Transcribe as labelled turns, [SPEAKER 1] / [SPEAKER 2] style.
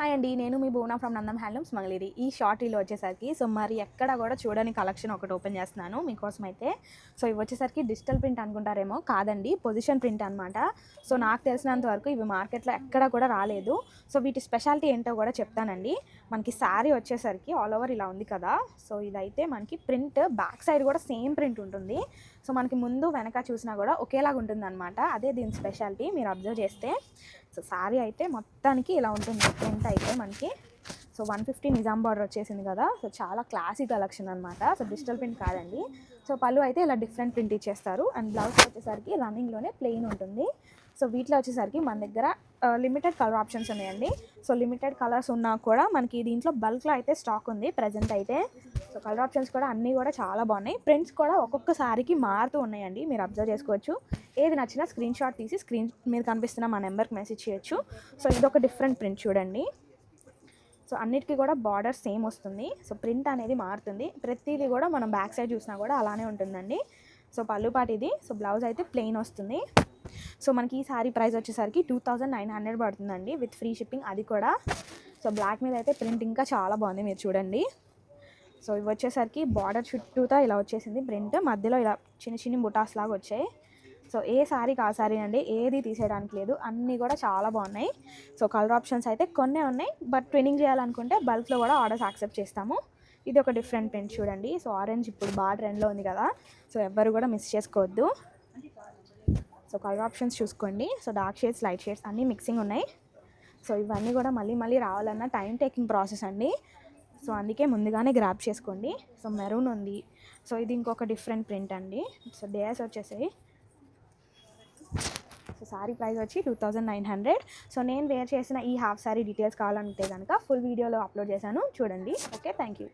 [SPEAKER 1] Hi అండి, నేను మీ భువన from Nandam handlooms Mangalagiri. ఈ షార్ట్ రీల్ వచ్చేసరికి మరి ఎక్కడ కూడా చూడని కలెక్షన్ ఒకటి ఓపెన్ చేస్తున్నాను మీకోసం అయితే. ఇవి వచ్చేసరికి డిజిటల్ ప్రింట్ అనుకుంటారేమో, కాదండి, పొజిషన్ ప్రింట్ అనమాట. నాకు తెలిసినంత వరకు ఇవి మార్కెట్లో ఎక్కడ కూడా రాలేదు. వీటి స్పెషాలిటీ ఏంటో కూడా చెప్తానండి. మనకి శారీ వచ్చేసరికి ఆల్ ఓవర్ ఇలా ఉంది కదా. ఇదైతే మనకి ప్రింట్ బ్యాక్ సైడ్ కూడా సేమ్ ప్రింట్ ఉంటుంది. మనకి ముందు వెనక చూసినా కూడా ఒకేలాగా ఉంటుంది అనమాట. అదే దీని స్పెషాలిటీ మీరు అబ్జర్వ్ చేస్తే. శారీ అయితే మొత్తానికి ఇలా ఉంటుంది ప్రింట్ అయితే మనకి. 150 నిజాం బార్డర్ వచ్చేసింది కదా. చాలా క్లాసిక్ కలెక్షన్ అనమాట. డిజిటల్ ప్రింట్ కాదండి. పళ్ళు అయితే ఇలా డిఫరెంట్ ప్రింట్ ఇచ్చేస్తారు. అండ్ బ్లౌజ్ వచ్చేసరికి రన్నింగ్లోనే ప్లెయిన్ ఉంటుంది. వీటిలో వచ్చేసరికి మన దగ్గర లిమిటెడ్ కలర్ ఆప్షన్స్ ఉన్నాయండి. లిమిటెడ్ కలర్స్ ఉన్నా కూడా మనకి దీంట్లో బల్క్లో అయితే స్టాక్ ఉంది ప్రజెంట్ అయితే. కలర్ ఆప్షన్స్ కూడా అన్నీ కూడా చాలా బాగున్నాయి. ప్రింట్స్ కూడా ఒక్కొక్క సారీకి మారుతూ ఉన్నాయండి, మీరు అబ్జర్వ్ చేసుకోవచ్చు. ఏది నచ్చినా స్క్రీన్ షాట్ తీసి స్క్రీన్ మీద కనిపిస్తున్న మా నెంబర్కి మెసేజ్ చేయొచ్చు. ఇదొక డిఫరెంట్ ప్రింట్ చూడండి. అన్నిటికీ కూడా బార్డర్ సేమ్ వస్తుంది. ప్రింట్ అనేది మారుతుంది. ప్రతిదీ కూడా మనం బ్యాక్ సైడ్ చూసినా కూడా అలానే ఉంటుందండి. పళ్ళు పాటు ఇది. బ్లౌజ్ అయితే ప్లెయిన్ వస్తుంది. మనకి ఈ సారీ ప్రైస్ వచ్చేసరికి 2900 పడుతుందండి విత్ ఫ్రీ షిప్పింగ్, అది కూడా. బ్లాక్ మీద అయితే ప్రింట్ ఇంకా చాలా బాగుంది, మీరు చూడండి. ఇవి వచ్చేసరికి బార్డర్ చుట్టూతో ఇలా వచ్చేసింది ప్రింట్, మధ్యలో ఇలా చిన్న చిన్న బుటాస్ లాగా వచ్చాయి. ఏ సారీ కా సారీ అండి, ఏది తీసేయడానికి లేదు, అన్నీ కూడా చాలా బాగున్నాయి. కలర్ ఆప్షన్స్ అయితే కొన్నే ఉన్నాయి, బట్ ట్విన్నింగ్ చేయాలనుకుంటే బల్క్లో కూడా ఆర్డర్స్ యాక్సెప్ట్ చేస్తాము. ఇది ఒక డిఫరెంట్ ప్రింట్ చూడండి. ఆరెంజ్ ఇప్పుడు బాగా ట్రెండ్లో ఉంది కదా, ఎవ్వరు కూడా మిస్ చేసుకోవద్దు. కలర్ ఆప్షన్స్ చూసుకోండి. డార్క్ షేడ్స్, లైట్ షేడ్స్ అన్నీ మిక్సింగ్ ఉన్నాయి. ఇవన్నీ కూడా మళ్ళీ మళ్ళీ రావాలన్న టైం టేకింగ్ ప్రాసెస్ అండి. అందుకే ముందుగానే గ్రాప్ చేసుకోండి. మెరూన్ ఉంది. ఇది ఇంకొక డిఫరెంట్ ప్రింట్ అండి. డేస్ వచ్చేసాయి. సారీ ప్రైస్ వచ్చి 2900. నేను వేర్ చేసిన ఈ హాఫ్ సారీ డీటెయిల్స్ కావాలంటే కనుక ఫుల్ వీడియోలో అప్లోడ్ చేశాను, చూడండి. Okay, thank you.